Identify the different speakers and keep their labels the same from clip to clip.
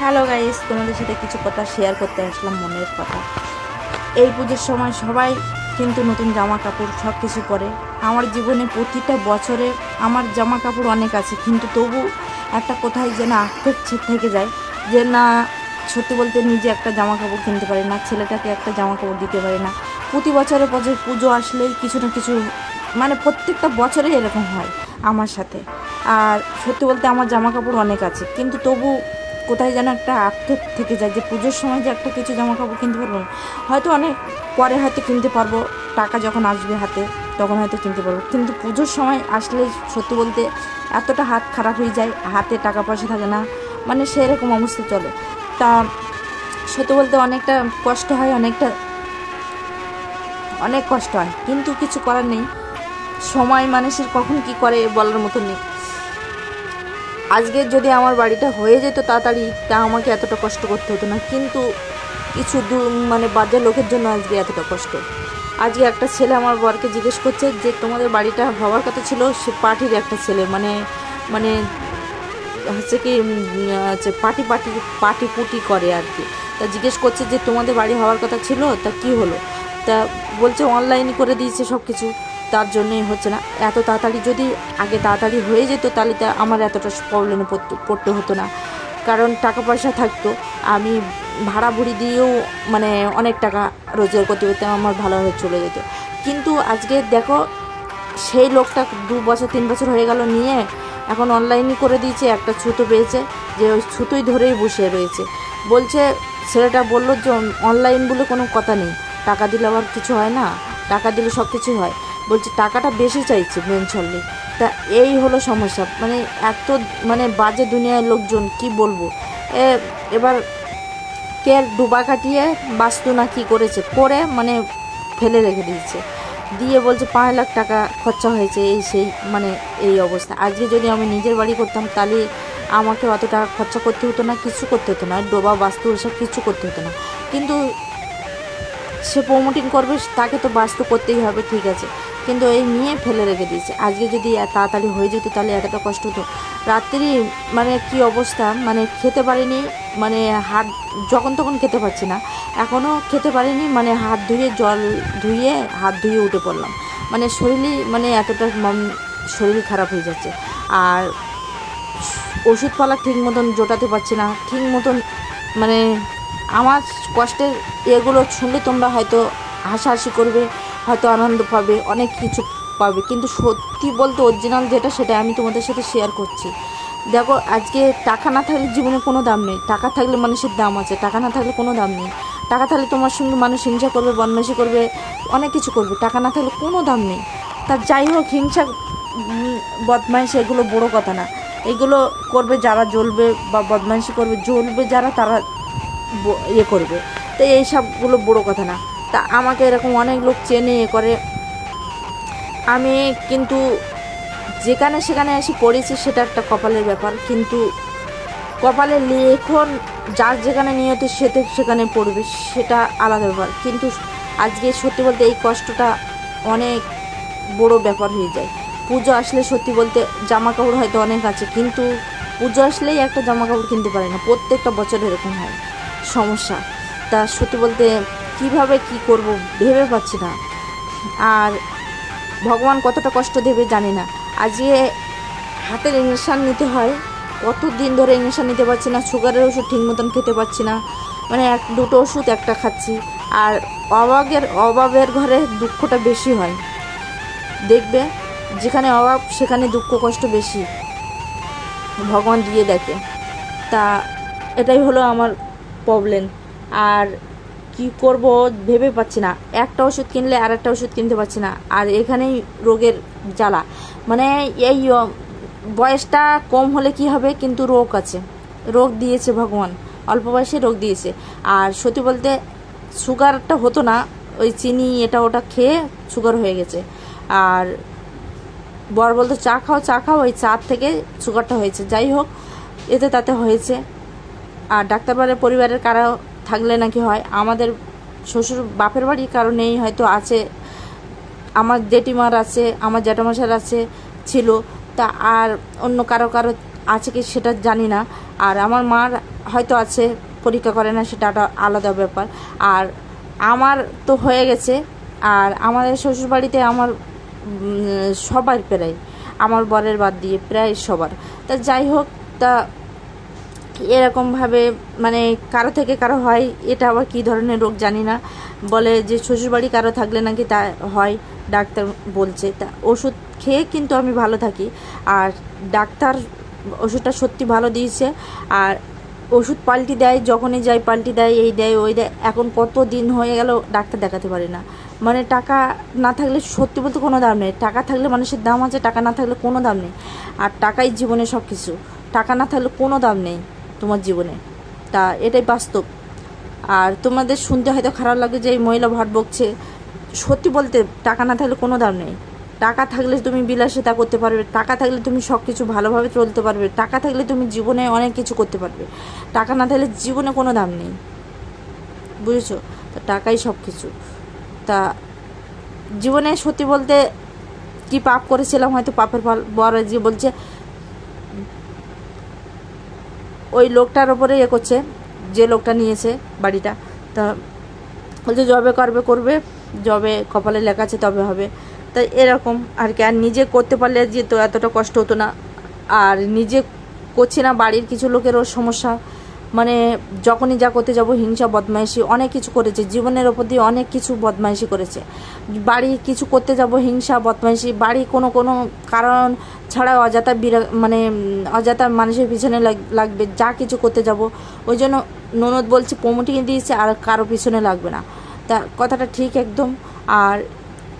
Speaker 1: Hello guys, তোমাদের সাথে কিছু কথা শেয়ার করতে আসলাম, মনের কথা। এই পুজোর সময় সবাই কিন্তু নতুন জামা কাপড় সব কিছু পরে। আমার জীবনে প্রতিটা বছরে আমার জামা কাপড় অনেক আছে, কিন্তু তবু একটা কোথায় যেন আক্ষেপ থেকে যায় যে না, সত্যি বলতে নিজে একটা জামা কাপড় কিনতে পারি না, ছেলেটাকে একটা জামা কাপড় দিতে পারি না। প্রতি বছরে পুজো আসলেই কিছু না কিছু, মানে প্রত্যেকটা বছরে এরকম হয় আমার সাথে। আর সত্যি বলতে আমার জামা কাপড় অনেক আছে, কিন্তু তবু কোথায় যেন একটা আক্ষেপ থেকে যায় যে পুজোর সময় যে একটা কিছু জামা কাপড় কিনতে পারবো না। হয়তো অনেক পরে হয়তো কিনতে পারবো, টাকা যখন আসবে হাতে তখন হয়তো কিনতে পারবো, কিন্তু পুজোর সময় আসলে সত্যি বলতে এতটা হাত খারাপ হয়ে যায়, হাতে টাকা পয়সা থাকে না, মানে সেরকম অবস্থা চলে। তা সত্যি বলতে অনেকটা কষ্ট হয়, অনেক কষ্ট হয়, কিন্তু কিছু করার নেই। সময় মানুষের কখন কি করে বলার মতো নেই। আজকে যদি আমার বাড়িটা হয়ে যেত তাড়াতাড়ি, তা আমাকে এতটা কষ্ট করতে হতো না, কিন্তু কিছু মানে বাজে লোকের জন্য আজকে এতটা কষ্ট। আজকে একটা ছেলে আমার বরকে জিজ্ঞেস করছে যে তোমাদের বাড়িটা হওয়ার কথা ছিল, সে পার্টির একটা ছেলে, মানে মানে হচ্ছে কি হচ্ছে পার্টি পুটি করে আর কি। তা জিজ্ঞেস করছে যে তোমাদের বাড়ি হওয়ার কথা ছিল, তা কি হলো? তা বলছে অনলাইনে করে দিয়েছে সব কিছু, তার জন্যই হচ্ছে না। এত তাড়াতাড়ি যদি আগে তাড়াতাড়ি হয়ে যেত তাহলে তা আমার এতটা প্রবলেমে পড়তে হতো না, কারণ টাকা পয়সা থাকতো, আমি ভাড়া ভুড়ি দিয়েও মানে অনেক টাকা রোজগার করতে পারতাম, আমার ভালোভাবে চলে যেত। কিন্তু আজকে দেখো, সেই লোকটা 2 বছর 3 বছর হয়ে গেল নিয়ে এখন অনলাইনই করে দিয়েছে, একটা ছুতো পেয়েছে যে ওই ছুতোই ধরেই বসে রয়েছে। বলছে, ছেলেটা বললো যে অনলাইন বলে কোনো কথা নেই, টাকা দিলে আবার কিছু হয় না, টাকা দিলে সব কিছু হয়। বলছে টাকাটা বেশি চাইছে মেনশনলি। তা এই হলো সমস্যা, মানে এত মানে বাজে দুনিয়ার লোকজন, কি বলবো। এবার কে ডুবা কাটিয়ে বাস্তু না কি করেছে করে মানে ফেলে রেখে দিয়েছে, দিয়ে বলছে 5 লাখ টাকা খরচা হয়েছে, এই সেই, মানে এই অবস্থা। আজকে যদি আমি নিজের বাড়ি করতাম তাহলে আমাকে অত টাকা খরচা করতে হতো না, কিছু করতে হতো না, ডোবা বাস্তু এসব কিছু করতে হতো না। কিন্তু সে প্রমোটিং করবে, তাকে তো বাস্তু করতেই হবে, ঠিক আছে, কিন্তু এই নিয়ে ফেলে রেখে দিয়েছে। আজকে যদি তাড়াতাড়ি হয়ে যেত তাহলে এতটা কষ্ট হতো। রাত্রি মানে কি অবস্থা, মানে খেতে পারিনি, মানে হাত যখন তখন খেতে পারছি না, এখনও খেতে পারিনি, মানে হাত ধুয়ে জল ধুয়ে হাত ধুয়ে উঠে পড়লাম, মানে শরীরই মানে এতটা শরীর খারাপ হয়ে যাচ্ছে। আর ওষুধপালা ঠিক মতন জোটাতে পারছি না, ঠিক মতন, মানে আমার কষ্টের এগুলো শুনলে তোমরা হয়তো হাসাহাসি করবে, হয়তো আনন্দ পাবে, অনেক কিছু পাবে, কিন্তু সত্যি বলতে অরিজিনাল যেটা সেটা আমি তোমাদের সাথে শেয়ার করছি। দেখো, আজকে টাকা না থাকলে জীবনে কোনো দাম নেই, টাকা থাকলে মানুষের দাম আছে, টাকা না থাকলে কোনো দাম নেই। টাকা থাকলে তোমার সঙ্গে মানুষ হিংসা করবে, বদমাইশি করবে, অনেক কিছু করবে, টাকা না থাকলে কোনো দাম নেই। তার যাই হোক, হিংসা বদমাইশি এগুলো বড়ো কথা না, এগুলো করবে যারা জ্বলবে, বা বদমাইশি করবে জ্বলবে যারা, তারা ইয়ে করবে, তো এই সবগুলো বড়ো কথা না। তা আমাকে এরকম অনেক লোক চেনে করে, আমি কিন্তু যেখানে সেখানে এসে পড়েছি, সেটা একটা কপালের ব্যাপার, কিন্তু কপালে লিখন যার যেখানে নিয়ত সেখানে পড়বে, সেটা আলাদা ব্যাপার। কিন্তু আজকে সত্যি বলতে এই কষ্টটা অনেক বড় ব্যাপার হয়ে যায়। পুজো আসলে সত্যি বলতে জামা কাপড় হয়তো অনেক আছে, কিন্তু পুজো আসলেই একটা জামা কাপড় কিনতে পারে না, প্রত্যেকটা বছর এরকম হয় সমস্যা। তা সত্যি বলতে কিভাবে কি করব ভেবে পাচ্ছি না, আর ভগবান কতটা কষ্ট দেবে জানি না। আজকে হাতের ইঞ্জেকশান নিতে হয়, কতদিন ধরে ইঞ্জেকশান নিতে পারছি না, সুগারের ওষুধ ঠিক মতন খেতে পারছি না, মানে 2টো ওষুধ একটা খাচ্ছি। আর অভাবের ঘরে দুঃখটা বেশি হয়, দেখবে যেখানে অভাব সেখানে দুঃখ কষ্ট বেশি ভগবান দিয়ে দেখে। তা এটাই হলো আমার প্রবলেম, আর কি করব ভেবে পাচ্ছি না। একটা ওষুধ কিনলে আর একটা ওষুধ কিনতে পারছি না, আর এখানেই রোগের জ্বালা। মানে এই বয়সটা কম হলে কি হবে, কিন্তু রোগ আছে, রোগ দিয়েছে ভগবান, অল্প বয়সে রোগ দিয়েছে। আর সত্যি বলতে সুগারটা হতো না, ওই চিনি এটা ওটা খেয়ে সুগার হয়ে গেছে। আর বর বলতো চা খাও, ওই চা থেকে সুগারটা হয়েছে। যাই হোক, এতে তাতে হয়েছে। আর ডাক্তারবাড়ির পরিবারের কারা থাকলে নাকি হয়, আমাদের শ্বশুর বাপের বাড়ির কারণেই হয়তো আছে, আমার জেঠিমার আছে, আমার জ্যাঠামশার আছে, ছিল। তা আর অন্য কারো আছে কি সেটা জানি না, আর আমার মার হয়তো আছে, পরীক্ষা করে না, সেটা একটা আলাদা ব্যাপার। আর আমার তো হয়ে গেছে। আর আমাদের শ্বশুরবাড়িতে আমার সবার প্রায়, আমার বরের বাদ দিয়ে প্রায় সবার। তা যাই হোক, তা এরকমভাবে মানে কারো থেকে কারো হয়, এটা আবার কী ধরনের রোগ জানি না। বলে যে শ্বশুরবাড়ি কারো থাকলে নাকি তা হয়, ডাক্তার বলছে। তা ওষুধ খেয়ে কিন্তু আমি ভালো থাকি। আর ডাক্তার ওষুধটা সত্যি ভালো দিয়েছে। আর ওষুধ পাল্টি দেয়, যখনই যাই পাল্টি দেয়, এই দেয় ওই দেয়। এখন কত দিন হয়ে গেল ডাক্তার দেখাতে পারি না। মানে টাকা না থাকলে সত্যি বলতে কোনো দাম নেই। টাকা থাকলে মানুষের দাম আছে, টাকা না থাকলে কোনো দাম নেই। আর টাকাই জীবনে সব কিছু। টাকা না থাকলে কোনো দাম নেই তোমার জীবনে। তা এটাই বাস্তব। আর তোমাদের শুনতে হয়তো খারাপ লাগে যে এই মহিলা ভাট বকছে, সত্যি বলতে টাকা না থাকলে কোনো দাম নেই। টাকা থাকলে তুমি বিলাসিতা করতে পারবে, টাকা থাকলে তুমি সব কিছু ভালোভাবে চলতে পারবে, টাকা থাকলে তুমি জীবনে অনেক কিছু করতে পারবে। টাকা না থাকলে জীবনে কোনো দাম নেই, বুঝেছো? তা টাকাই সব কিছু। তা জীবনে সত্যি বলতে কি পাপ করেছিলাম, হয়তো পাপের ফল বড় যে বলছে ওই লোকটার ওপরে করছে, যে লোকটা নিয়েছে বাড়িটা। তা বলছে জবে করবে, জবে কপালে লেখা আছে তবে হবে। তাই এরকম আর কি। আর নিজে করতে পারলে যে তো এতটা কষ্ট হতো না। আর নিজে করছি না, বাড়ির কিছু লোকেরও সমস্যা, মানে যখনই যা করতে যাব হিংসা বদমাইশি অনেক কিছু করেছে, জীবনের ওপর দিয়ে অনেক কিছু বদমাইশি করেছে। বাড়ি কিছু করতে যাব হিংসা বদমাইশি, বাড়ি কোনো কারণ ছাড়া অযথা মানুষের পিছনে লাগবে, যা কিছু করতে যাব। ওই জন্য ননদ বলছে প্রমোটিং দিয়েছে আর কারো পিছনে লাগবে না। তা কথাটা ঠিক একদম। আর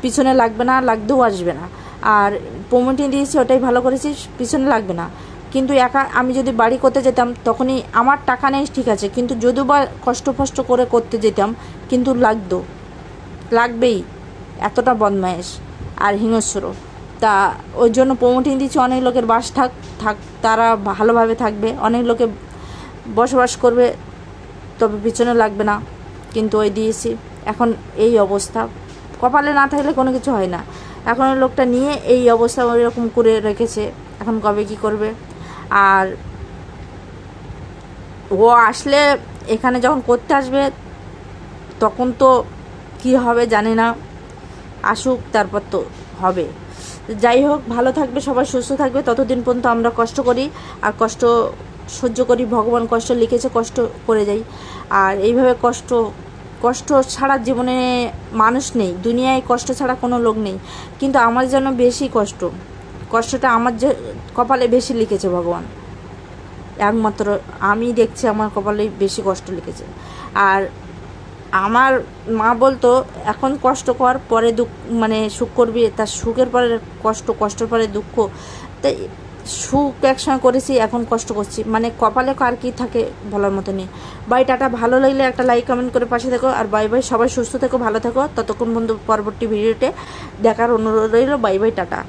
Speaker 1: পিছনে লাগবে না, লাগতেও আসবে না। আর প্রমোটিং দিয়েছি ওটাই ভালো করেছি, পিছনে লাগবে না। কিন্তু একা আমি যদি বাড়ি করতে যেতাম তখনই আমার টাকা নেই ঠিক আছে, কিন্তু যদিও বা কষ্ট করে করতে যেতাম কিন্তু লাগবেই। এতটা বদমায়েশ আর হিংস্র। তা ওই জন্য প্রমোটিং দিচ্ছি, অনেক লোকের বাস থাক তারা ভালোভাবে থাকবে, অনেক লোকে বসবাস করবে, তবে পিছনে লাগবে না। কিন্তু ওই দিয়েছি, এখন এই অবস্থা। কপালে না থাকলে কোনো কিছু হয় না। এখন ওই লোকটা নিয়ে এই অবস্থা ওইরকম করে রেখেছে, এখন কবে কি করবে। আর ও আসলে এখানে যখন করতে আসবে তখন তো কি হবে জানি না, আসুক তারপর তো হবে। যাই হোক, ভালো থাকবে সবাই, সুস্থ থাকবে। ততদিন পর্যন্ত আমরা কষ্ট করি আর কষ্ট সহ্য করি। ভগবান কষ্ট লিখেছে, কষ্ট করে যাই। আর এইভাবে কষ্ট ছাড়া জীবনে মানুষ নেই, দুনিয়ায় কষ্ট ছাড়া কোনো লোক নেই। কিন্তু আমার যেন বেশি কষ্টটা আমার যে কপালে বেশি লিখেছে ভগবান, একমাত্র আমি দেখছি আমার কপালে বেশি কষ্ট লিখেছে। আর আমার মা বলতো এখন কষ্ট কর, পরে দুঃখ মানে সুখ করবি। তার সুখের পরে কষ্টের পরে দুঃখ। তাই সুখ একসঙ্গে করেছি, এখন কষ্ট করছি, মানে কপালে কার কী থাকে বলার মতো নেই। Bye tata. ভালো লাগলে একটা লাইক কমেন্ট করে পাশে থেকো। আর বাই বাই, সবাই সুস্থ থেকো, ভালো থেকো। ততক্ষণ বন্ধু পরবর্তী ভিডিওতে দেখার অনুরোধ রইল। Bye bye, tata.